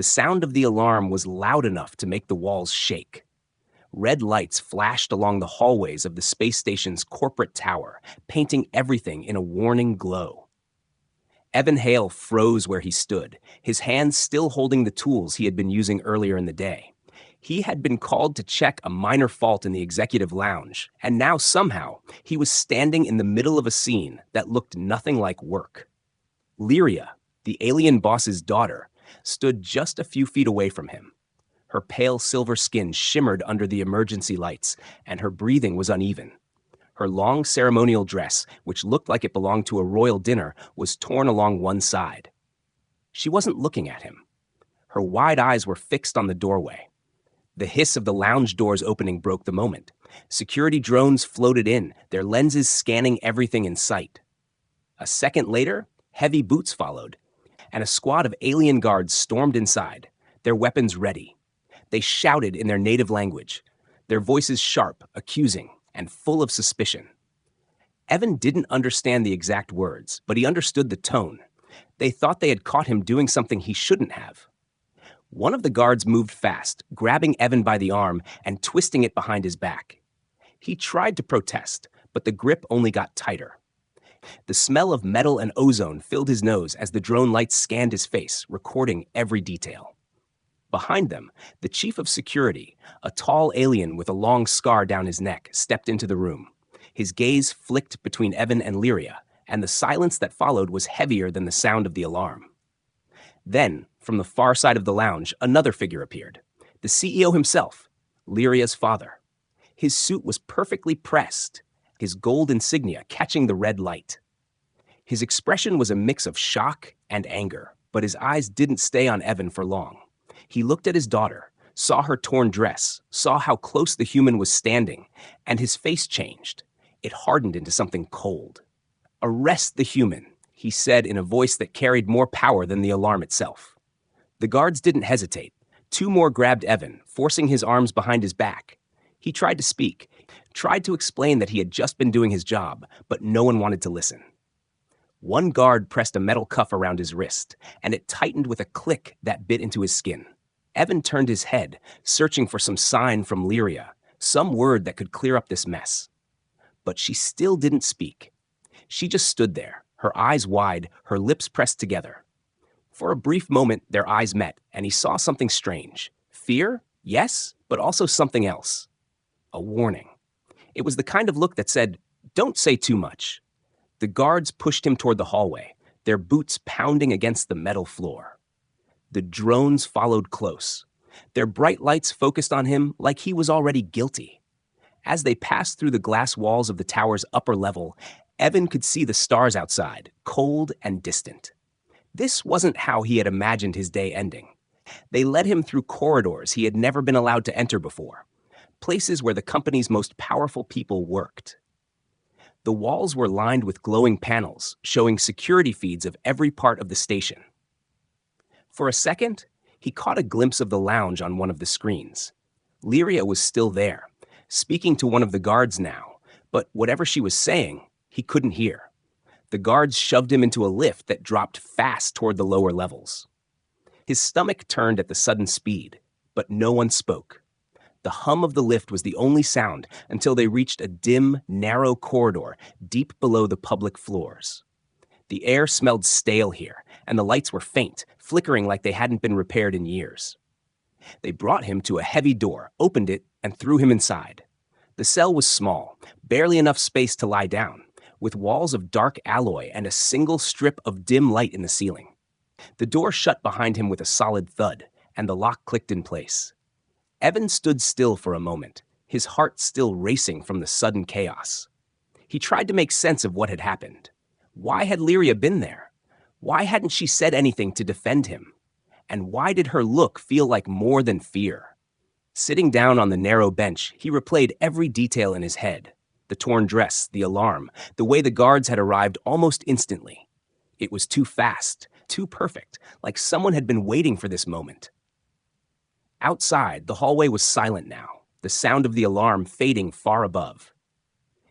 The sound of the alarm was loud enough to make the walls shake. Red lights flashed along the hallways of the space station's corporate tower, painting everything in a warning glow. Evan Hale froze where he stood, his hands still holding the tools he had been using earlier in the day. He had been called to check a minor fault in the executive lounge, and now somehow he was standing in the middle of a scene that looked nothing like work. Lyria, the alien boss's daughter, stood just a few feet away from him. Her pale silver skin shimmered under the emergency lights, and her breathing was uneven. Her long ceremonial dress, which looked like it belonged to a royal dinner, was torn along one side. She wasn't looking at him. Her wide eyes were fixed on the doorway. The hiss of the lounge doors opening broke the moment. Security drones floated in, their lenses scanning everything in sight. A second later, heavy boots followed, and a squad of alien guards stormed inside, their weapons ready. They shouted in their native language, their voices sharp, accusing, and full of suspicion. Evan didn't understand the exact words, but he understood the tone. They thought they had caught him doing something he shouldn't have. One of the guards moved fast, grabbing Evan by the arm and twisting it behind his back. He tried to protest, but the grip only got tighter. The smell of metal and ozone filled his nose as the drone lights scanned his face, recording every detail. Behind them, the chief of security, a tall alien with a long scar down his neck, stepped into the room. His gaze flicked between Evan and Lyria, and the silence that followed was heavier than the sound of the alarm. Then, from the far side of the lounge, another figure appeared. The CEO himself, Lyria's father. His suit was perfectly pressed, his gold insignia catching the red light. His expression was a mix of shock and anger, but his eyes didn't stay on Evan for long. He looked at his daughter, saw her torn dress, saw how close the human was standing, and his face changed. It hardened into something cold. "Arrest the human," he said in a voice that carried more power than the alarm itself. The guards didn't hesitate. Two more grabbed Evan, forcing his arms behind his back. He tried to speak, tried to explain that he had just been doing his job, but no one wanted to listen. One guard pressed a metal cuff around his wrist, and it tightened with a click that bit into his skin. Evan turned his head, searching for some sign from Lyria, some word that could clear up this mess. But she still didn't speak. She just stood there, her eyes wide, her lips pressed together. For a brief moment, their eyes met, and he saw something strange. Fear, yes, but also something else. A warning. It was the kind of look that said, "Don't say too much." The guards pushed him toward the hallway, their boots pounding against the metal floor. The drones followed close. Their bright lights focused on him like he was already guilty. As they passed through the glass walls of the tower's upper level, Evan could see the stars outside, cold and distant. This wasn't how he had imagined his day ending. They led him through corridors he had never been allowed to enter before, places where the company's most powerful people worked. The walls were lined with glowing panels, showing security feeds of every part of the station. For a second, he caught a glimpse of the lounge on one of the screens. Lyria was still there, speaking to one of the guards now, but whatever she was saying, he couldn't hear. The guards shoved him into a lift that dropped fast toward the lower levels. His stomach turned at the sudden speed, but no one spoke. The hum of the lift was the only sound until they reached a dim, narrow corridor deep below the public floors. The air smelled stale here, and the lights were faint, flickering like they hadn't been repaired in years. They brought him to a heavy door, opened it, and threw him inside. The cell was small, barely enough space to lie down, with walls of dark alloy and a single strip of dim light in the ceiling. The door shut behind him with a solid thud, and the lock clicked in place. Evan stood still for a moment, his heart still racing from the sudden chaos. He tried to make sense of what had happened. Why had Lyria been there? Why hadn't she said anything to defend him? And why did her look feel like more than fear? Sitting down on the narrow bench, he replayed every detail in his head. The torn dress, the alarm, the way the guards had arrived almost instantly. It was too fast, too perfect, like someone had been waiting for this moment. Outside, the hallway was silent now, the sound of the alarm fading far above.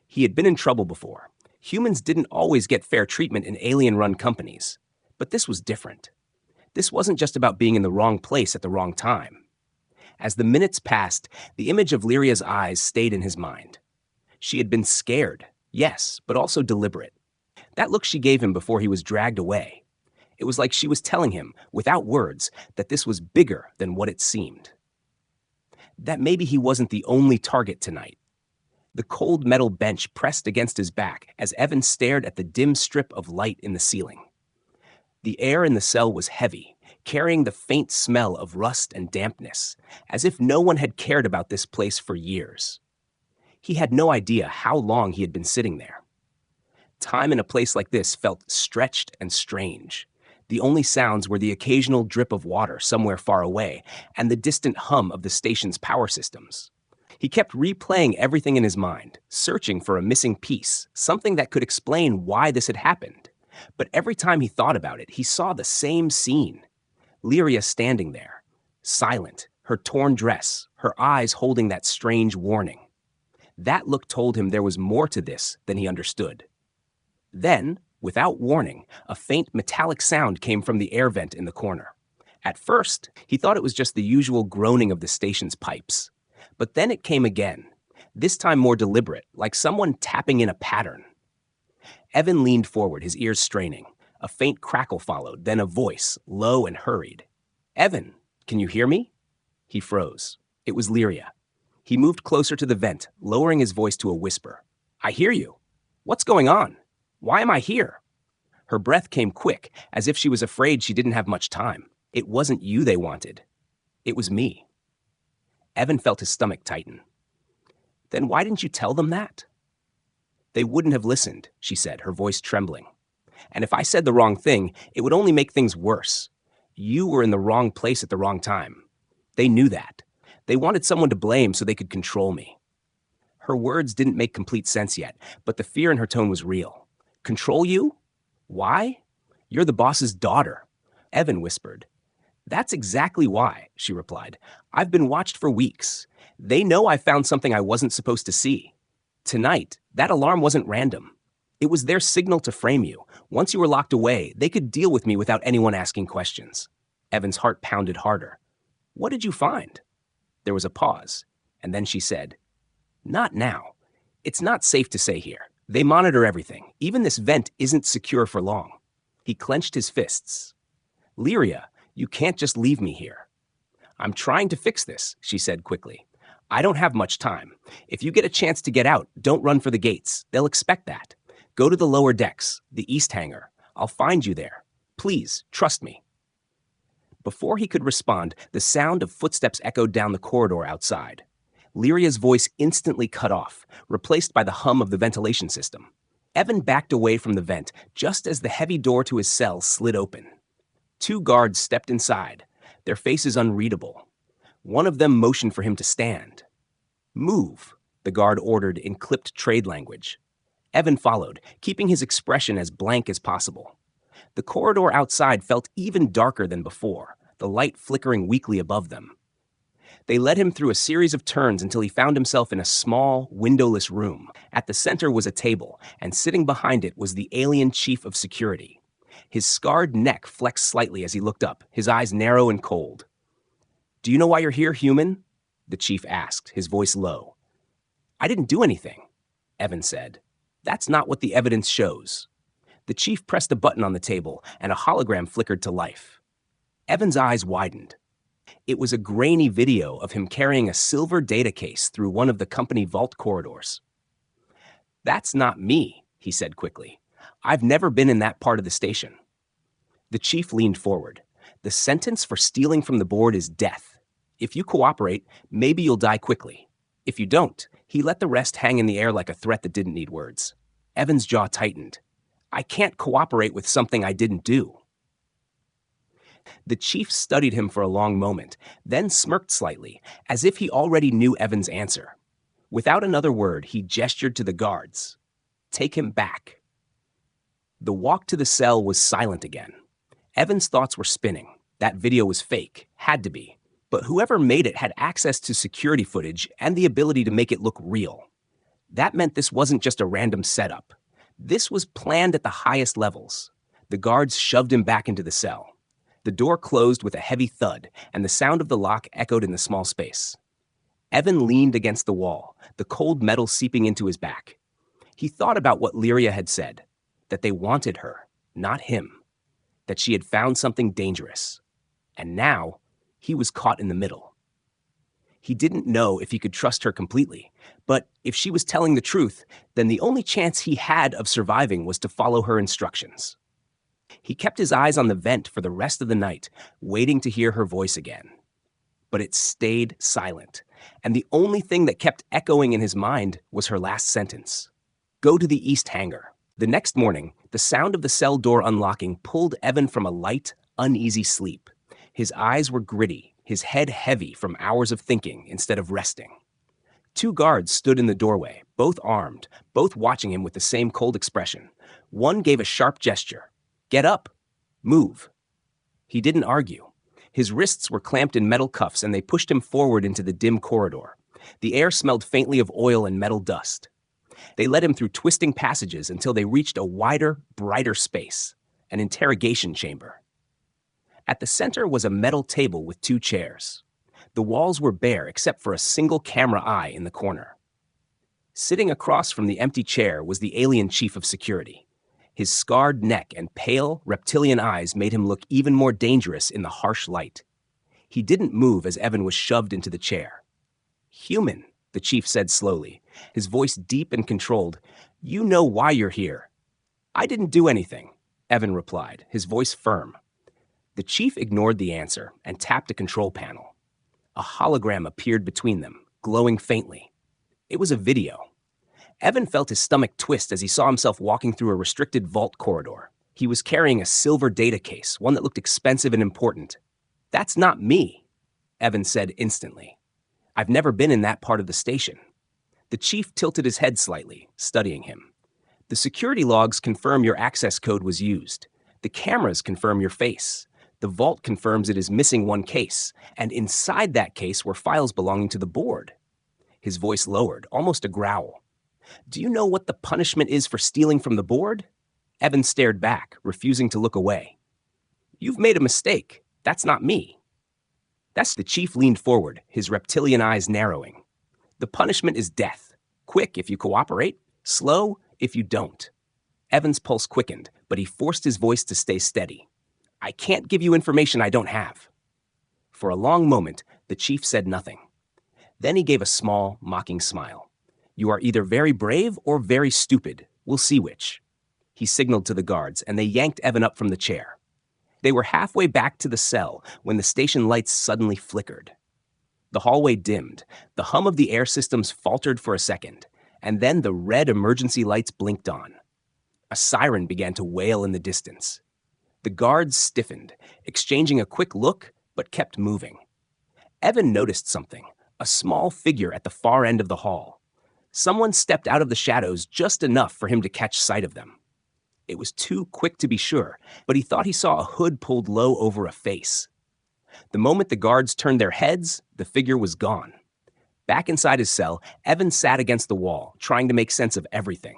He had been in trouble before. Humans didn't always get fair treatment in alien-run companies, but this was different. This wasn't just about being in the wrong place at the wrong time. As the minutes passed, the image of Lyria's eyes stayed in his mind. She had been scared, yes, but also deliberate. That look she gave him before he was dragged away. It was like she was telling him, without words, that this was bigger than what it seemed. That maybe he wasn't the only target tonight. The cold metal bench pressed against his back as Evan stared at the dim strip of light in the ceiling. The air in the cell was heavy, carrying the faint smell of rust and dampness, as if no one had cared about this place for years. He had no idea how long he had been sitting there. Time in a place like this felt stretched and strange. The only sounds were the occasional drip of water somewhere far away and the distant hum of the station's power systems. He kept replaying everything in his mind, searching for a missing piece, something that could explain why this had happened. But every time he thought about it, he saw the same scene. Lyria standing there, silent, her torn dress, her eyes holding that strange warning. That look told him there was more to this than he understood. Then, without warning, a faint metallic sound came from the air vent in the corner. At first, he thought it was just the usual groaning of the station's pipes. But then it came again, this time more deliberate, like someone tapping in a pattern. Evan leaned forward, his ears straining. A faint crackle followed, then a voice, low and hurried. "Evan, can you hear me?" He froze. It was Lyria. He moved closer to the vent, lowering his voice to a whisper. "I hear you. What's going on? Why am I here?" Her breath came quick, as if she was afraid she didn't have much time. "It wasn't you they wanted. It was me." Evan felt his stomach tighten. "Then why didn't you tell them that?" "They wouldn't have listened," she said, her voice trembling. "And if I said the wrong thing, it would only make things worse. You were in the wrong place at the wrong time. They knew that. They wanted someone to blame so they could control me." Her words didn't make complete sense yet, but the fear in her tone was real. "Control you? Why? You're the boss's daughter," Evan whispered. "That's exactly why," she replied. "I've been watched for weeks. They know I found something I wasn't supposed to see. Tonight, that alarm wasn't random. It was their signal to frame you. Once you were locked away, they could deal with me without anyone asking questions." Evan's heart pounded harder. "What did you find?" There was a pause, and then she said, "Not now. It's not safe to say here. They monitor everything. Even this vent isn't secure for long." He clenched his fists. "Lyria, you can't just leave me here." "I'm trying to fix this," she said quickly. "I don't have much time. If you get a chance to get out, don't run for the gates. They'll expect that. Go to the lower decks, the east hangar. I'll find you there. Please, trust me." Before he could respond, the sound of footsteps echoed down the corridor outside. Lyria's voice instantly cut off, replaced by the hum of the ventilation system. Evan backed away from the vent just as the heavy door to his cell slid open. 2 guards stepped inside, their faces unreadable. One of them motioned for him to stand. "Move," the guard ordered in clipped trade language. Evan followed, keeping his expression as blank as possible. The corridor outside felt even darker than before, the light flickering weakly above them. They led him through a series of turns until he found himself in a small, windowless room. At the center was a table, and sitting behind it was the alien chief of security. His scarred neck flexed slightly as he looked up, his eyes narrow and cold. "Do you know why you're here, human?" the chief asked, his voice low. "I didn't do anything," Evan said. "That's not what the evidence shows." The chief pressed a button on the table, and a hologram flickered to life. Evan's eyes widened. It was a grainy video of him carrying a silver data case through one of the company vault corridors. "That's not me," he said quickly. "I've never been in that part of the station." The chief leaned forward. "The sentence for stealing from the board is death. If you cooperate, maybe you'll die quickly. If you don't," he let the rest hang in the air like a threat that didn't need words. Evan's jaw tightened. "I can't cooperate with something I didn't do." The chief studied him for a long moment, then smirked slightly, as if he already knew Evan's answer. Without another word, he gestured to the guards. "Take him back." The walk to the cell was silent again. Evan's thoughts were spinning. That video was fake, had to be. But whoever made it had access to security footage and the ability to make it look real. That meant this wasn't just a random setup. This was planned at the highest levels. The guards shoved him back into the cell. The door closed with a heavy thud, and the sound of the lock echoed in the small space. Evan leaned against the wall, the cold metal seeping into his back. He thought about what Lyria had said, that they wanted her, not him, that she had found something dangerous. And now, he was caught in the middle. He didn't know if he could trust her completely, but if she was telling the truth, then the only chance he had of surviving was to follow her instructions. He kept his eyes on the vent for the rest of the night, waiting to hear her voice again. But it stayed silent, and the only thing that kept echoing in his mind was her last sentence. Go to the east hangar. The next morning, the sound of the cell door unlocking pulled Evan from a light, uneasy sleep. His eyes were gritty, his head heavy from hours of thinking instead of resting. 2 guards stood in the doorway, both armed, both watching him with the same cold expression. One gave a sharp gesture. Get up. Move. He didn't argue. His wrists were clamped in metal cuffs and they pushed him forward into the dim corridor. The air smelled faintly of oil and metal dust. They led him through twisting passages until they reached a wider, brighter space, an interrogation chamber. At the center was a metal table with 2 chairs. The walls were bare except for a single camera eye in the corner. Sitting across from the empty chair was the alien chief of security. His scarred neck and pale, reptilian eyes made him look even more dangerous in the harsh light. He didn't move as Evan was shoved into the chair. Human, the chief said slowly, his voice deep and controlled. You know why you're here. I didn't do anything, Evan replied, his voice firm. The chief ignored the answer and tapped a control panel. A hologram appeared between them, glowing faintly. It was a video. Evan felt his stomach twist as he saw himself walking through a restricted vault corridor. He was carrying a silver data case, one that looked expensive and important. That's not me, Evan said instantly. I've never been in that part of the station. The chief tilted his head slightly, studying him. The security logs confirm your access code was used. The cameras confirm your face. The vault confirms it is missing 1 case, and inside that case were files belonging to the board. His voice lowered, almost a growl. Do you know what the punishment is for stealing from the board? Evan stared back, refusing to look away. You've made a mistake. That's not me. The chief leaned forward, his reptilian eyes narrowing. The punishment is death. Quick if you cooperate, slow if you don't. Evan's pulse quickened, but he forced his voice to stay steady. I can't give you information I don't have. For a long moment, the chief said nothing. Then he gave a small, mocking smile. You are either very brave or very stupid. We'll see which. He signaled to the guards, and they yanked Evan up from the chair. They were halfway back to the cell when the station lights suddenly flickered. The hallway dimmed, the hum of the air systems faltered for a second, and then the red emergency lights blinked on. A siren began to wail in the distance. The guards stiffened, exchanging a quick look, but kept moving. Evan noticed something, a small figure at the far end of the hall. Someone stepped out of the shadows just enough for him to catch sight of them. It was too quick to be sure, but he thought he saw a hood pulled low over a face. The moment the guards turned their heads, the figure was gone. Back inside his cell, Evan sat against the wall, trying to make sense of everything.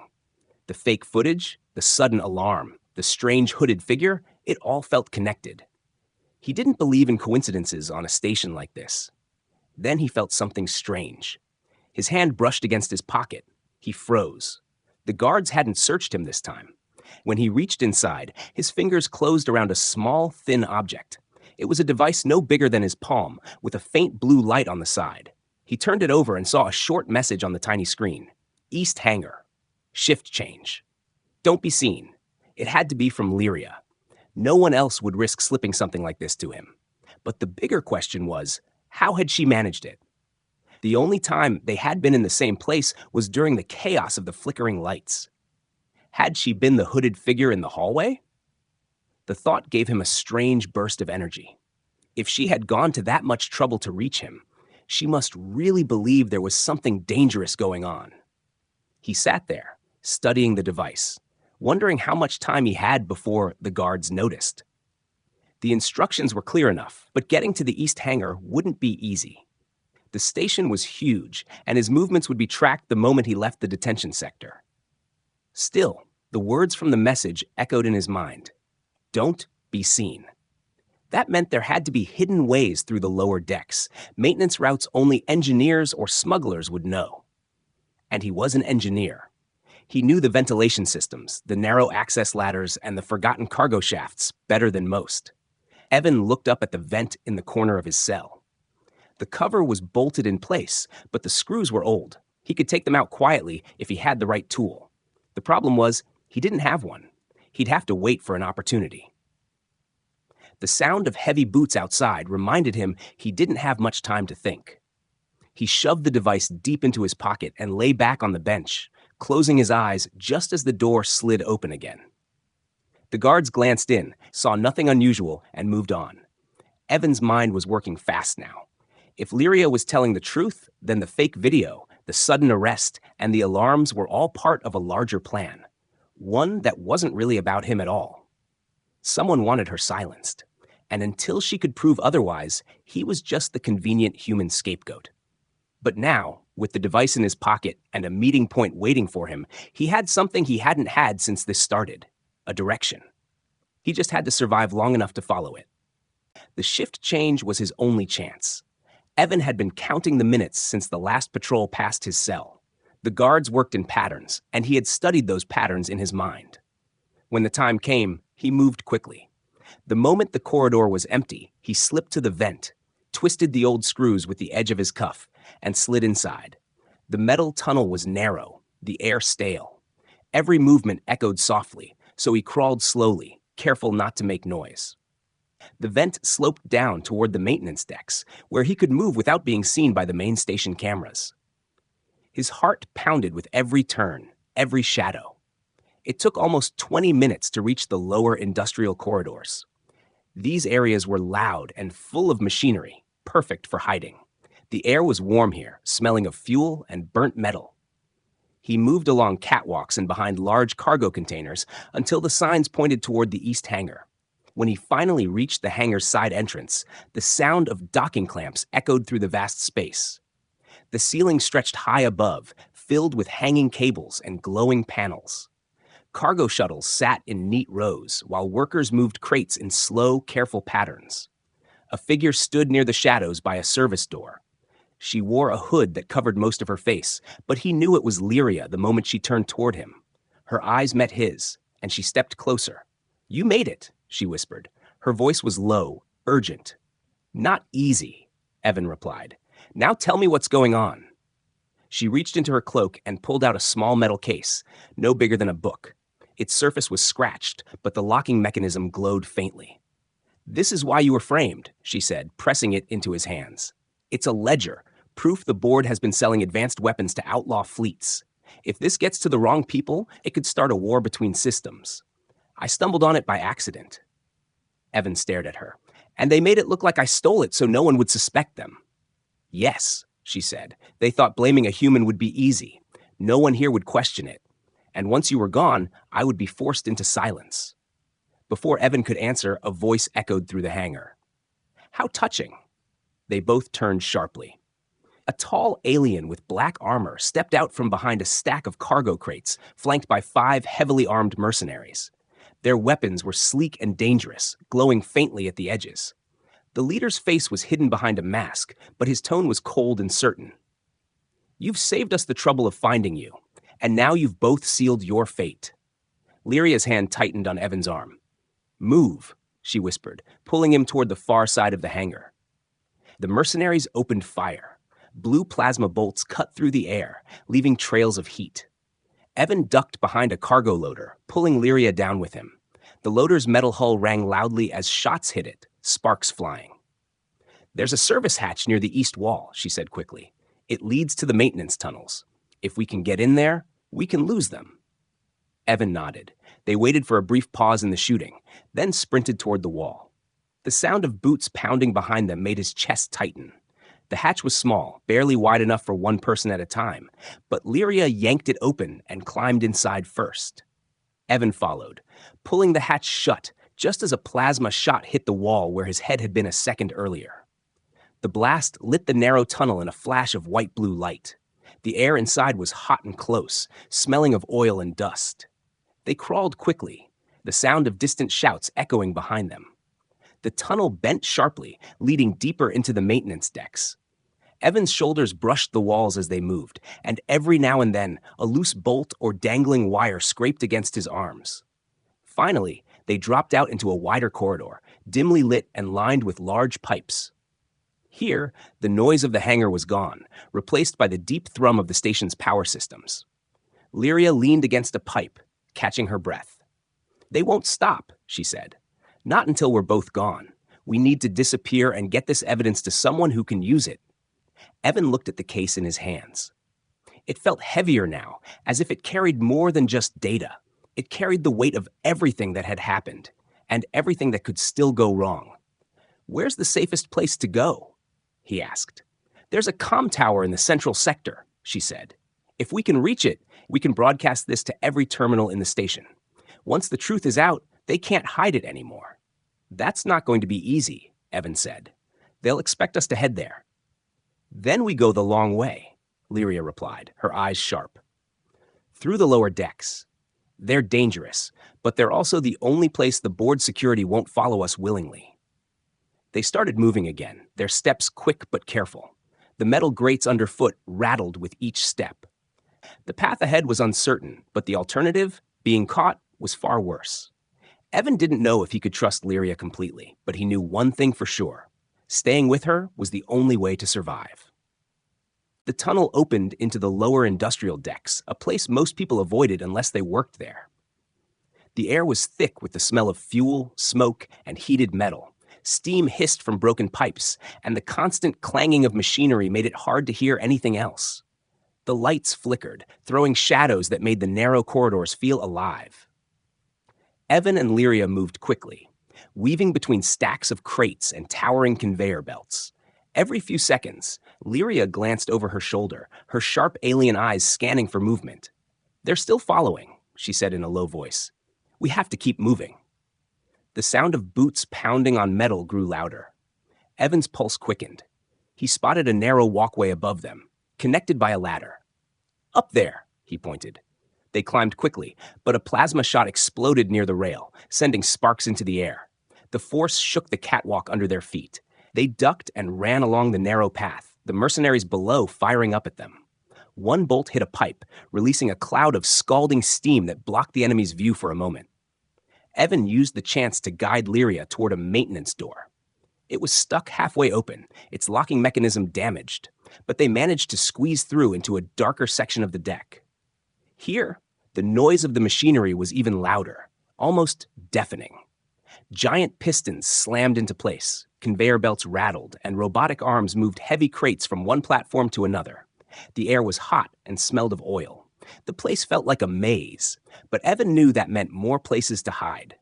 The fake footage, the sudden alarm, the strange hooded figure, it all felt connected. He didn't believe in coincidences on a station like this. Then he felt something strange. His hand brushed against his pocket. He froze. The guards hadn't searched him this time. When he reached inside, his fingers closed around a small, thin object. It was a device no bigger than his palm, with a faint blue light on the side. He turned it over and saw a short message on the tiny screen. East Hangar. Shift change. Don't be seen. It had to be from Lyria. No one else would risk slipping something like this to him. But the bigger question was, how had she managed it? The only time they had been in the same place was during the chaos of the flickering lights. Had she been the hooded figure in the hallway? The thought gave him a strange burst of energy. If she had gone to that much trouble to reach him, she must really believe there was something dangerous going on. He sat there, studying the device, wondering how much time he had before the guards noticed. The instructions were clear enough, but getting to the East Hangar wouldn't be easy. The station was huge, and his movements would be tracked the moment he left the detention sector. Still, the words from the message echoed in his mind. Don't be seen. That meant there had to be hidden ways through the lower decks, maintenance routes only engineers or smugglers would know. And he was an engineer. He knew the ventilation systems, the narrow access ladders, and the forgotten cargo shafts better than most. Evan looked up at the vent in the corner of his cell. The cover was bolted in place, but the screws were old. He could take them out quietly if he had the right tool. The problem was, he didn't have one. He'd have to wait for an opportunity. The sound of heavy boots outside reminded him he didn't have much time to think. He shoved the device deep into his pocket and lay back on the bench, closing his eyes just as the door slid open again. The guards glanced in, saw nothing unusual, and moved on. Evan's mind was working fast now. If Lyria was telling the truth, then the fake video, the sudden arrest, and the alarms were all part of a larger plan. One that wasn't really about him at all. Someone wanted her silenced. And until she could prove otherwise, he was just the convenient human scapegoat. But now, with the device in his pocket and a meeting point waiting for him, he had something he hadn't had since this started. A direction. He just had to survive long enough to follow it. The shift change was his only chance. Evan had been counting the minutes since the last patrol passed his cell. The guards worked in patterns, and he had studied those patterns in his mind. When the time came, he moved quickly. The moment the corridor was empty, he slipped to the vent, twisted the old screws with the edge of his cuff, and slid inside. The metal tunnel was narrow, the air stale. Every movement echoed softly, so he crawled slowly, careful not to make noise. The vent sloped down toward the maintenance decks, where he could move without being seen by the main station cameras. His heart pounded with every turn, every shadow. It took almost 20 minutes to reach the lower industrial corridors. These areas were loud and full of machinery, perfect for hiding. The air was warm here, smelling of fuel and burnt metal. He moved along catwalks and behind large cargo containers until the signs pointed toward the east hangar. When he finally reached the hangar's side entrance, the sound of docking clamps echoed through the vast space. The ceiling stretched high above, filled with hanging cables and glowing panels. Cargo shuttles sat in neat rows, while workers moved crates in slow, careful patterns. A figure stood near the shadows by a service door. She wore a hood that covered most of her face, but he knew it was Lyria the moment she turned toward him. Her eyes met his, and she stepped closer. "You made it," she whispered. Her voice was low, urgent. "Not easy," Evan replied. "Now tell me what's going on." She reached into her cloak and pulled out a small metal case, no bigger than a book. Its surface was scratched, but the locking mechanism glowed faintly. "This is why you were framed," she said, pressing it into his hands. "It's a ledger, proof the board has been selling advanced weapons to outlaw fleets. If this gets to the wrong people, it could start a war between systems. I stumbled on it by accident." Evan stared at her. "And they made it look like I stole it so no one would suspect them." "Yes," she said. "They thought blaming a human would be easy. No one here would question it. And once you were gone, I would be forced into silence." Before Evan could answer, a voice echoed through the hangar. "How touching." They both turned sharply. A tall alien with black armor stepped out from behind a stack of cargo crates, flanked by 5 heavily armed mercenaries. Their weapons were sleek and dangerous, glowing faintly at the edges. The leader's face was hidden behind a mask, but his tone was cold and certain. "You've saved us the trouble of finding you, and now you've both sealed your fate." Lyria's hand tightened on Evan's arm. "Move," she whispered, pulling him toward the far side of the hangar. The mercenaries opened fire. Blue plasma bolts cut through the air, leaving trails of heat. Evan ducked behind a cargo loader, pulling Lyria down with him. The loader's metal hull rang loudly as shots hit it, sparks flying. "There's a service hatch near the east wall," she said quickly. "It leads to the maintenance tunnels. If we can get in there, we can lose them." Evan nodded. They waited for a brief pause in the shooting, then sprinted toward the wall. The sound of boots pounding behind them made his chest tighten. The hatch was small, barely wide enough for one person at a time, but Lyria yanked it open and climbed inside first. Evan followed, pulling the hatch shut just as a plasma shot hit the wall where his head had been a second earlier. The blast lit the narrow tunnel in a flash of white-blue light. The air inside was hot and close, smelling of oil and dust. They crawled quickly, the sound of distant shouts echoing behind them. The tunnel bent sharply, leading deeper into the maintenance decks. Evan's shoulders brushed the walls as they moved, and every now and then, a loose bolt or dangling wire scraped against his arms. Finally, they dropped out into a wider corridor, dimly lit and lined with large pipes. Here, the noise of the hangar was gone, replaced by the deep thrum of the station's power systems. Lyria leaned against a pipe, catching her breath. "They won't stop," she said. "Not until we're both gone. We need to disappear and get this evidence to someone who can use it." Evan looked at the case in his hands. It felt heavier now, as if it carried more than just data. It carried the weight of everything that had happened, and everything that could still go wrong. "Where's the safest place to go?" he asked. "There's a comm tower in the central sector," she said. "If we can reach it, we can broadcast this to every terminal in the station. Once the truth is out, they can't hide it anymore." "That's not going to be easy," Evan said. "They'll expect us to head there." "Then we go the long way," Lyria replied, her eyes sharp. "Through the lower decks. They're dangerous, but they're also the only place the board security won't follow us willingly." They started moving again, their steps quick but careful. The metal grates underfoot rattled with each step. The path ahead was uncertain, but the alternative, being caught, was far worse. Evan didn't know if he could trust Lyria completely, but he knew one thing for sure. Staying with her was the only way to survive. The tunnel opened into the lower industrial decks, a place most people avoided unless they worked there. The air was thick with the smell of fuel, smoke, and heated metal. Steam hissed from broken pipes, and the constant clanging of machinery made it hard to hear anything else. The lights flickered, throwing shadows that made the narrow corridors feel alive. Evan and Lyria moved quickly, weaving between stacks of crates and towering conveyor belts. Every few seconds, Lyria glanced over her shoulder, her sharp alien eyes scanning for movement. "They're still following," she said in a low voice. "We have to keep moving." The sound of boots pounding on metal grew louder. Evan's pulse quickened. He spotted a narrow walkway above them, connected by a ladder. "Up there," he pointed. They climbed quickly, but a plasma shot exploded near the rail, sending sparks into the air. The force shook the catwalk under their feet. They ducked and ran along the narrow path, the mercenaries below firing up at them. One bolt hit a pipe, releasing a cloud of scalding steam that blocked the enemy's view for a moment. Evan used the chance to guide Lyria toward a maintenance door. It was stuck halfway open, its locking mechanism damaged, but they managed to squeeze through into a darker section of the deck. Here, the noise of the machinery was even louder, almost deafening. Giant pistons slammed into place, conveyor belts rattled, and robotic arms moved heavy crates from one platform to another. The air was hot and smelled of oil. The place felt like a maze, but Evan knew that meant more places to hide.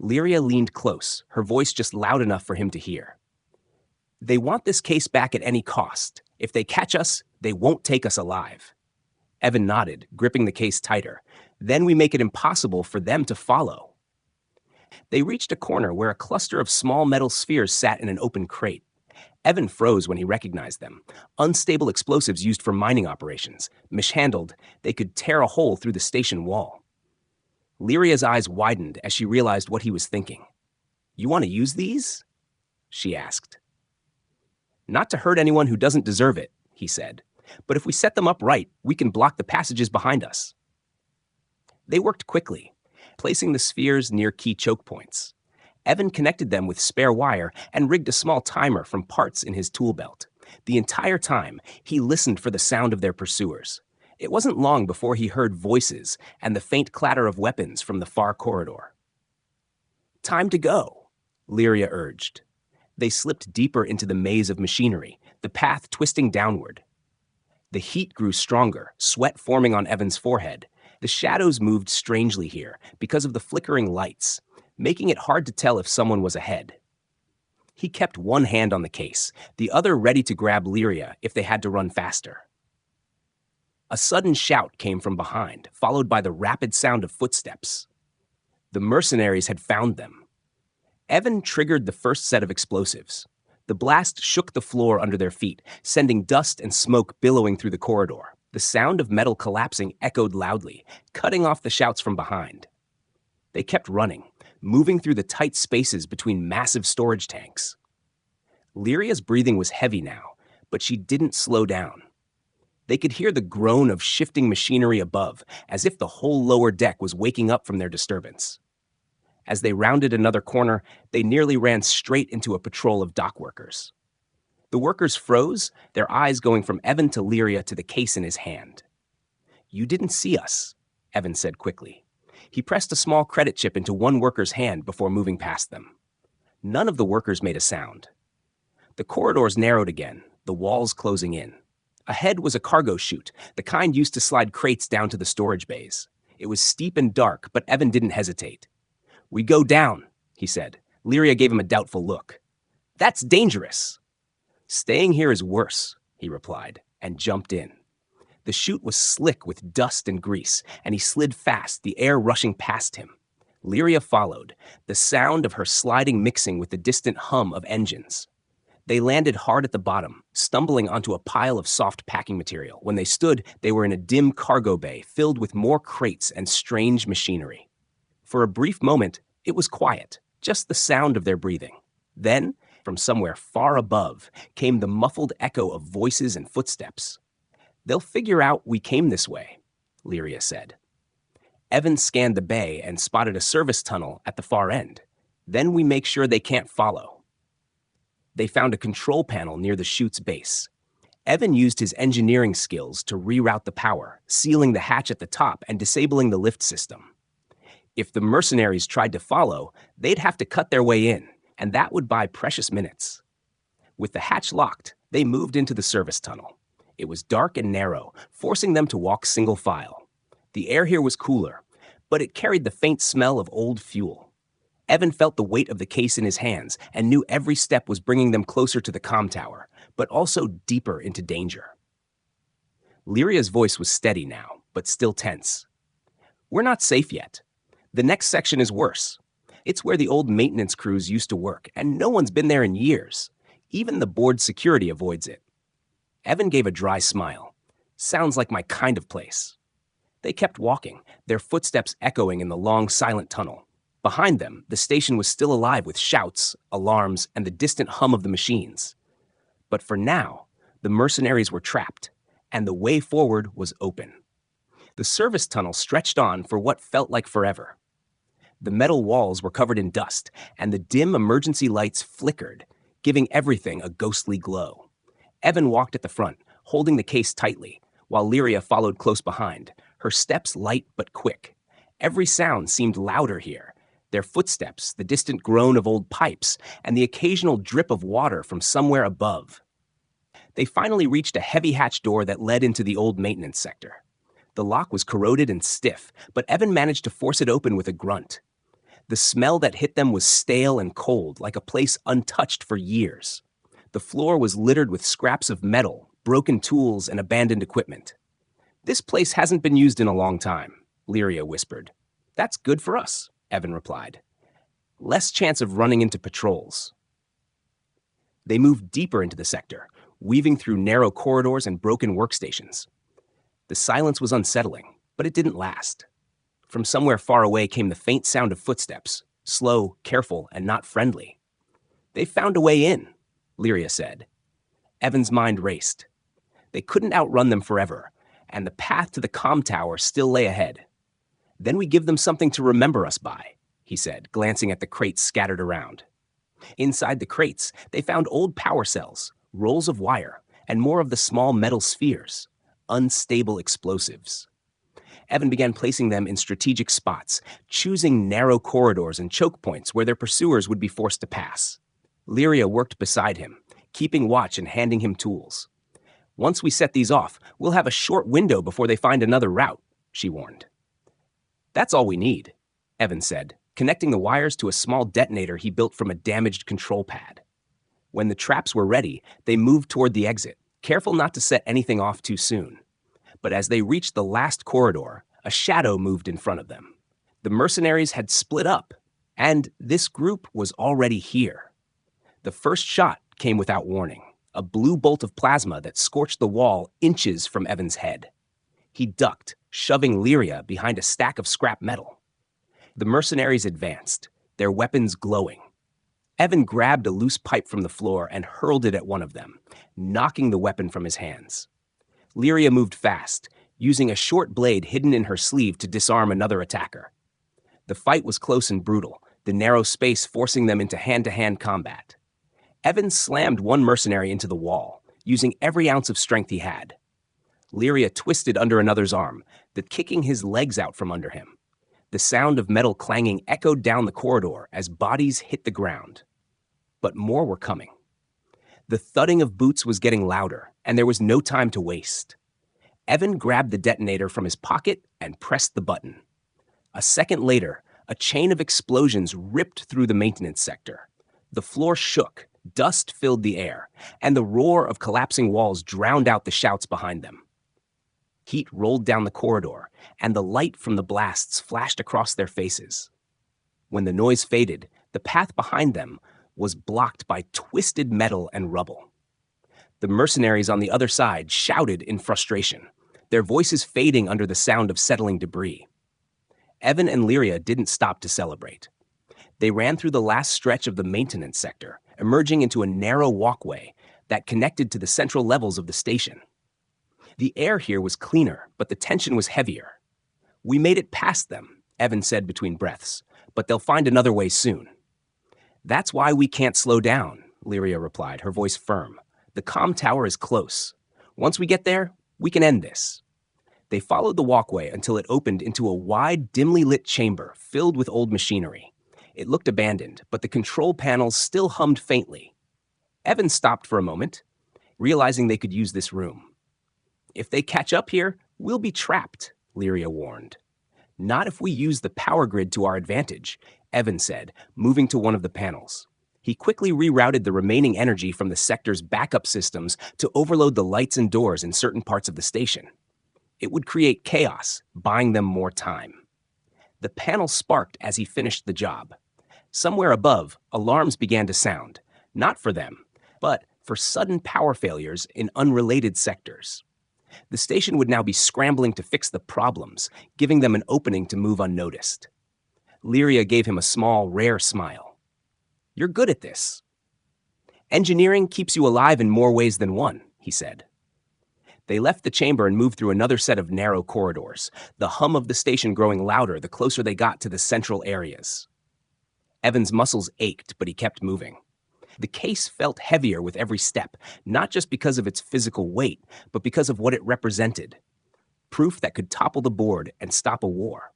Lyria leaned close, her voice just loud enough for him to hear. "They want this case back at any cost. If they catch us, they won't take us alive." Evan nodded, gripping the case tighter. "Then we make it impossible for them to follow." They reached a corner where a cluster of small metal spheres sat in an open crate. Evan froze when he recognized them. Unstable explosives used for mining operations. Mishandled, they could tear a hole through the station wall. Lyria's eyes widened as she realized what he was thinking. "You want to use these?" she asked. "Not to hurt anyone who doesn't deserve it," he said. "But if we set them up right, we can block the passages behind us." They worked quickly, placing the spheres near key choke points. Evan connected them with spare wire and rigged a small timer from parts in his tool belt. The entire time, he listened for the sound of their pursuers. It wasn't long before he heard voices and the faint clatter of weapons from the far corridor. "Time to go," Lyria urged. They slipped deeper into the maze of machinery, the path twisting downward. The heat grew stronger, sweat forming on Evan's forehead. The shadows moved strangely here because of the flickering lights, making it hard to tell if someone was ahead. He kept one hand on the case, the other ready to grab Lyria if they had to run faster. A sudden shout came from behind, followed by the rapid sound of footsteps. The mercenaries had found them. Evan triggered the first set of explosives. The blast shook the floor under their feet, sending dust and smoke billowing through the corridor. The sound of metal collapsing echoed loudly, cutting off the shouts from behind. They kept running, moving through the tight spaces between massive storage tanks. Lyria's breathing was heavy now, but she didn't slow down. They could hear the groan of shifting machinery above, as if the whole lower deck was waking up from their disturbance. As they rounded another corner, they nearly ran straight into a patrol of dock workers. The workers froze, their eyes going from Evan to Lyria to the case in his hand. "You didn't see us," Evan said quickly. He pressed a small credit chip into one worker's hand before moving past them. None of the workers made a sound. The corridors narrowed again, the walls closing in. Ahead was a cargo chute, the kind used to slide crates down to the storage bays. It was steep and dark, but Evan didn't hesitate. "We go down," he said. Lyria gave him a doubtful look. "That's dangerous." "Staying here is worse," he replied, and jumped in. The chute was slick with dust and grease, and he slid fast, the air rushing past him. Lyria followed, the sound of her sliding mixing with the distant hum of engines. They landed hard at the bottom, stumbling onto a pile of soft packing material. When they stood, they were in a dim cargo bay filled with more crates and strange machinery. For a brief moment, it was quiet, just the sound of their breathing. Then, from somewhere far above, came the muffled echo of voices and footsteps. "They'll figure out we came this way," Lyria said. Evan scanned the bay and spotted a service tunnel at the far end. "Then we make sure they can't follow." They found a control panel near the chute's base. Evan used his engineering skills to reroute the power, sealing the hatch at the top and disabling the lift system. If the mercenaries tried to follow, they'd have to cut their way in, and that would buy precious minutes. With the hatch locked, they moved into the service tunnel. It was dark and narrow, forcing them to walk single file. The air here was cooler, but it carried the faint smell of old fuel. Evan felt the weight of the case in his hands and knew every step was bringing them closer to the comm tower, but also deeper into danger. Lyria's voice was steady now, but still tense. "We're not safe yet. The next section is worse. It's where the old maintenance crews used to work, and no one's been there in years. Even the board security avoids it." Evan gave a dry smile. "Sounds like my kind of place." They kept walking, their footsteps echoing in the long, silent tunnel. Behind them, the station was still alive with shouts, alarms, and the distant hum of the machines. But for now, the mercenaries were trapped, and the way forward was open. The service tunnel stretched on for what felt like forever. The metal walls were covered in dust, and the dim emergency lights flickered, giving everything a ghostly glow. Evan walked at the front, holding the case tightly, while Lyria followed close behind, her steps light but quick. Every sound seemed louder here. Their footsteps, the distant groan of old pipes, and the occasional drip of water from somewhere above. They finally reached a heavy hatch door that led into the old maintenance sector. The lock was corroded and stiff, but Evan managed to force it open with a grunt. The smell that hit them was stale and cold, like a place untouched for years. The floor was littered with scraps of metal, broken tools, and abandoned equipment. "This place hasn't been used in a long time," Lyria whispered. "That's good for us," Evan replied. "Less chance of running into patrols." They moved deeper into the sector, weaving through narrow corridors and broken workstations. The silence was unsettling, but it didn't last. From somewhere far away came the faint sound of footsteps, slow, careful, and not friendly. "They found a way in," Lyria said. Evan's mind raced. They couldn't outrun them forever, and the path to the comm tower still lay ahead. "Then we give them something to remember us by," he said, glancing at the crates scattered around. Inside the crates, they found old power cells, rolls of wire, and more of the small metal spheres, unstable explosives. Evan began placing them in strategic spots, choosing narrow corridors and choke points where their pursuers would be forced to pass. Lyria worked beside him, keeping watch and handing him tools. "Once we set these off, we'll have a short window before they find another route," she warned. "That's all we need," Evan said, connecting the wires to a small detonator he built from a damaged control pad. When the traps were ready, they moved toward the exit, careful not to set anything off too soon. But as they reached the last corridor, a shadow moved in front of them. The mercenaries had split up, and this group was already here. The first shot came without warning, a blue bolt of plasma that scorched the wall inches from Evan's head. He ducked, shoving Lyria behind a stack of scrap metal. The mercenaries advanced, their weapons glowing. Evan grabbed a loose pipe from the floor and hurled it at one of them, knocking the weapon from his hands. Lyria moved fast, using a short blade hidden in her sleeve to disarm another attacker. The fight was close and brutal, the narrow space forcing them into hand-to-hand combat. Evan slammed one mercenary into the wall, using every ounce of strength he had. Lyria twisted under another's arm, kicking his legs out from under him. The sound of metal clanging echoed down the corridor as bodies hit the ground. But more were coming. The thudding of boots was getting louder, and there was no time to waste. Evan grabbed the detonator from his pocket and pressed the button. A second later, a chain of explosions ripped through the maintenance sector. The floor shook, dust filled the air, and the roar of collapsing walls drowned out the shouts behind them. Heat rolled down the corridor, and the light from the blasts flashed across their faces. When the noise faded, the path behind them was blocked by twisted metal and rubble. The mercenaries on the other side shouted in frustration, their voices fading under the sound of settling debris. Evan and Lyria didn't stop to celebrate. They ran through the last stretch of the maintenance sector, emerging into a narrow walkway that connected to the central levels of the station. The air here was cleaner, but the tension was heavier. "We made it past them," Evan said between breaths, "but they'll find another way soon." "That's why we can't slow down," Lyria replied, her voice firm. "The comm tower is close. Once we get there, we can end this." They followed the walkway until it opened into a wide, dimly lit chamber filled with old machinery. It looked abandoned, but the control panels still hummed faintly. Evan stopped for a moment, realizing they could use this room. "If they catch up here, we'll be trapped," Lyria warned. "Not if we use the power grid to our advantage," Evan said, moving to one of the panels. He quickly rerouted the remaining energy from the sector's backup systems to overload the lights and doors in certain parts of the station. It would create chaos, buying them more time. The panel sparked as he finished the job. Somewhere above, alarms began to sound, not for them, but for sudden power failures in unrelated sectors. The station would now be scrambling to fix the problems, giving them an opening to move unnoticed. Lyria gave him a small, rare smile. "You're good at this." "Engineering keeps you alive in more ways than one," he said. They left the chamber and moved through another set of narrow corridors, the hum of the station growing louder the closer they got to the central areas. Evan's muscles ached, but he kept moving. The case felt heavier with every step, not just because of its physical weight, but because of what it represented. Proof that could topple the board and stop a war.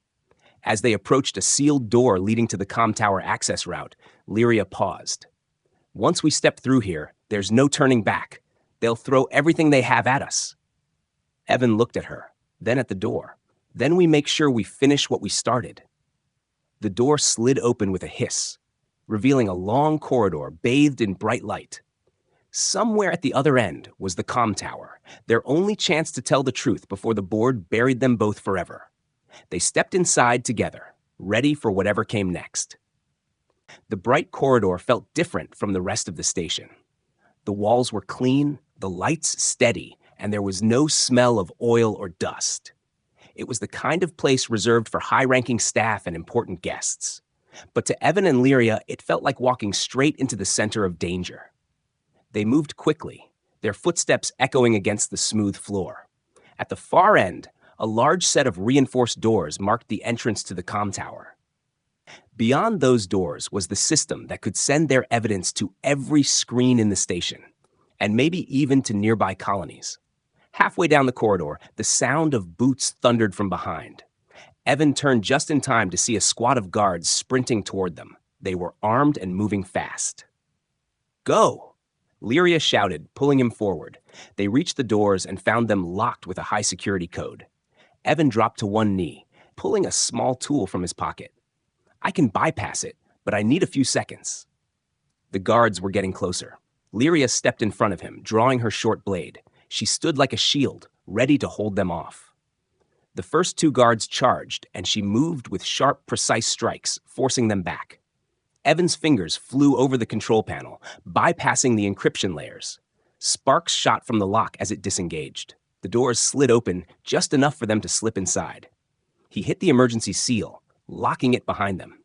As they approached a sealed door leading to the comm tower access route, Lyria paused. "Once we step through here, there's no turning back. They'll throw everything they have at us." Evan looked at her, then at the door. "Then we make sure we finish what we started." The door slid open with a hiss, revealing a long corridor bathed in bright light. Somewhere at the other end was the comm tower, their only chance to tell the truth before the board buried them both forever. They stepped inside together, ready for whatever came next. The bright corridor felt different from the rest of the station. The walls were clean, the lights steady, and there was no smell of oil or dust. It was the kind of place reserved for high-ranking staff and important guests. But to Evan and Lyria, it felt like walking straight into the center of danger. They moved quickly, their footsteps echoing against the smooth floor. At the far end, a large set of reinforced doors marked the entrance to the comm tower. Beyond those doors was the system that could send their evidence to every screen in the station, and maybe even to nearby colonies. Halfway down the corridor, the sound of boots thundered from behind. Evan turned just in time to see a squad of guards sprinting toward them. They were armed and moving fast. "Go!" Lyria shouted, pulling him forward. They reached the doors and found them locked with a high-security code. Evan dropped to one knee, pulling a small tool from his pocket. "I can bypass it, but I need a few seconds." The guards were getting closer. Lyria stepped in front of him, drawing her short blade. She stood like a shield, ready to hold them off. The first two guards charged, and she moved with sharp, precise strikes, forcing them back. Evan's fingers flew over the control panel, bypassing the encryption layers. Sparks shot from the lock as it disengaged. The doors slid open just enough for them to slip inside. He hit the emergency seal, locking it behind them.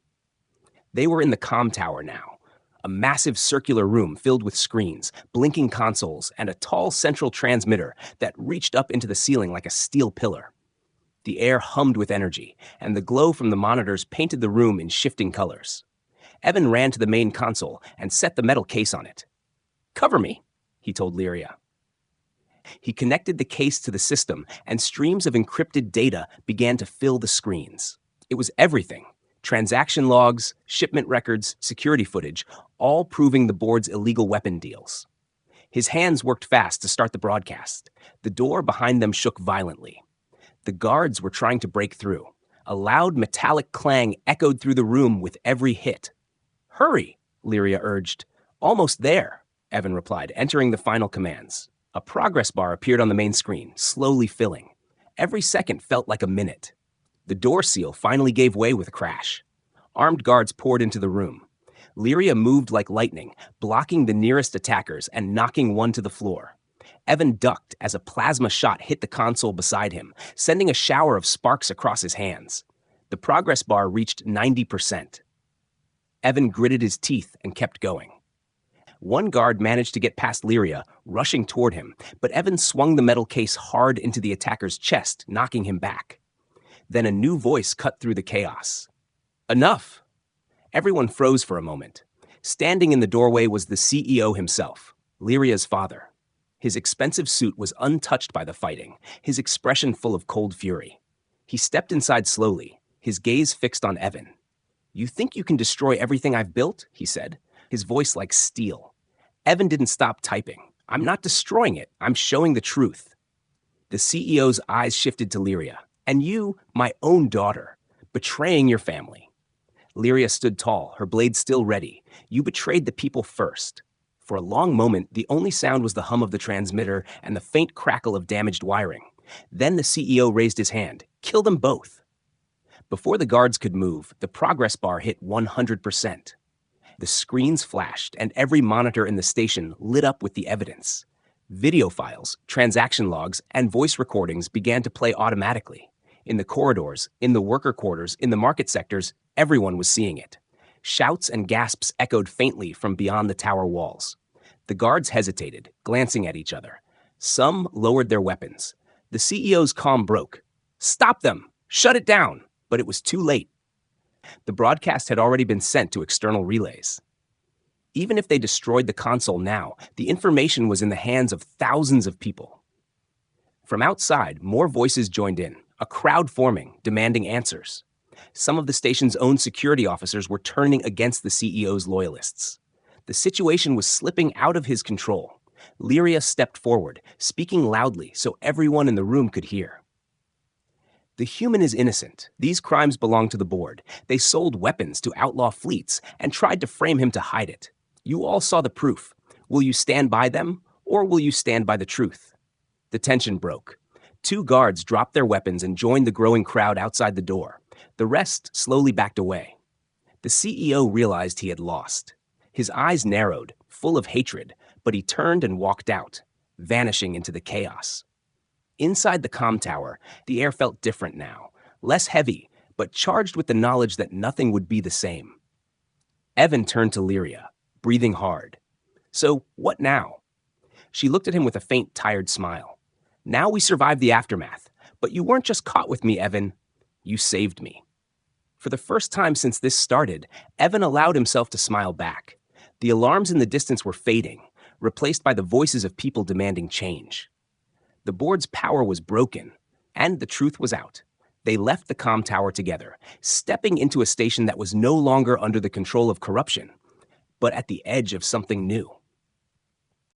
They were in the comm tower now, a massive circular room filled with screens, blinking consoles, and a tall central transmitter that reached up into the ceiling like a steel pillar. The air hummed with energy, and the glow from the monitors painted the room in shifting colors. Evan ran to the main console and set the metal case on it. "Cover me," he told Lyria. He connected the case to the system, and streams of encrypted data began to fill the screens. It was everything: transaction logs, shipment records, security footage, all proving the board's illegal weapon deals. His hands worked fast to start the broadcast. The door behind them shook violently. The guards were trying to break through. A loud metallic clang echoed through the room with every hit. "Hurry," Lyria urged. "Almost there," Evan replied, entering the final commands. A progress bar appeared on the main screen, slowly filling. Every second felt like a minute. The door seal finally gave way with a crash. Armed guards poured into the room. Lyria moved like lightning, blocking the nearest attackers and knocking one to the floor. Evan ducked as a plasma shot hit the console beside him, sending a shower of sparks across his hands. The progress bar reached 90%. Evan gritted his teeth and kept going. One guard managed to get past Lyria, rushing toward him, but Evan swung the metal case hard into the attacker's chest, knocking him back. Then a new voice cut through the chaos. "Enough!" Everyone froze for a moment. Standing in the doorway was the CEO himself, Lyria's father. His expensive suit was untouched by the fighting, his expression full of cold fury. He stepped inside slowly, his gaze fixed on Evan. "You think you can destroy everything I've built?" he said, his voice like steel. Evan didn't stop typing. "I'm not destroying it. I'm showing the truth." The CEO's eyes shifted to Lyria. "And you, my own daughter, betraying your family." Lyria stood tall, her blade still ready. "You betrayed the people first." For a long moment, the only sound was the hum of the transmitter and the faint crackle of damaged wiring. Then the CEO raised his hand. "Kill them both." Before the guards could move, the progress bar hit 100%. The screens flashed, and every monitor in the station lit up with the evidence. Video files, transaction logs, and voice recordings began to play automatically. In the corridors, in the worker quarters, in the market sectors, everyone was seeing it. Shouts and gasps echoed faintly from beyond the tower walls. The guards hesitated, glancing at each other. Some lowered their weapons. The CEO's calm broke. "Stop them! Shut it down!" But it was too late. The broadcast had already been sent to external relays. Even if they destroyed the console now, the information was in the hands of thousands of people. From outside, more voices joined in, a crowd forming, demanding answers. Some of the station's own security officers were turning against the CEO's loyalists. The situation was slipping out of his control. Lyria stepped forward, speaking loudly so everyone in the room could hear. "The human is innocent. These crimes belong to the board. They sold weapons to outlaw fleets and tried to frame him to hide it. You all saw the proof. Will you stand by them, or will you stand by the truth?" The tension broke. Two guards dropped their weapons and joined the growing crowd outside the door. The rest slowly backed away. The CEO realized he had lost. His eyes narrowed, full of hatred, but he turned and walked out, vanishing into the chaos. Inside the comm tower, the air felt different now, less heavy, but charged with the knowledge that nothing would be the same. Evan turned to Lyria, breathing hard. "So, what now?" She looked at him with a faint, tired smile. "Now we survived the aftermath, but you weren't just caught with me, Evan. You saved me." For the first time since this started, Evan allowed himself to smile back. The alarms in the distance were fading, replaced by the voices of people demanding change. The board's power was broken, and the truth was out. They left the comm tower together, stepping into a station that was no longer under the control of corruption, but at the edge of something new.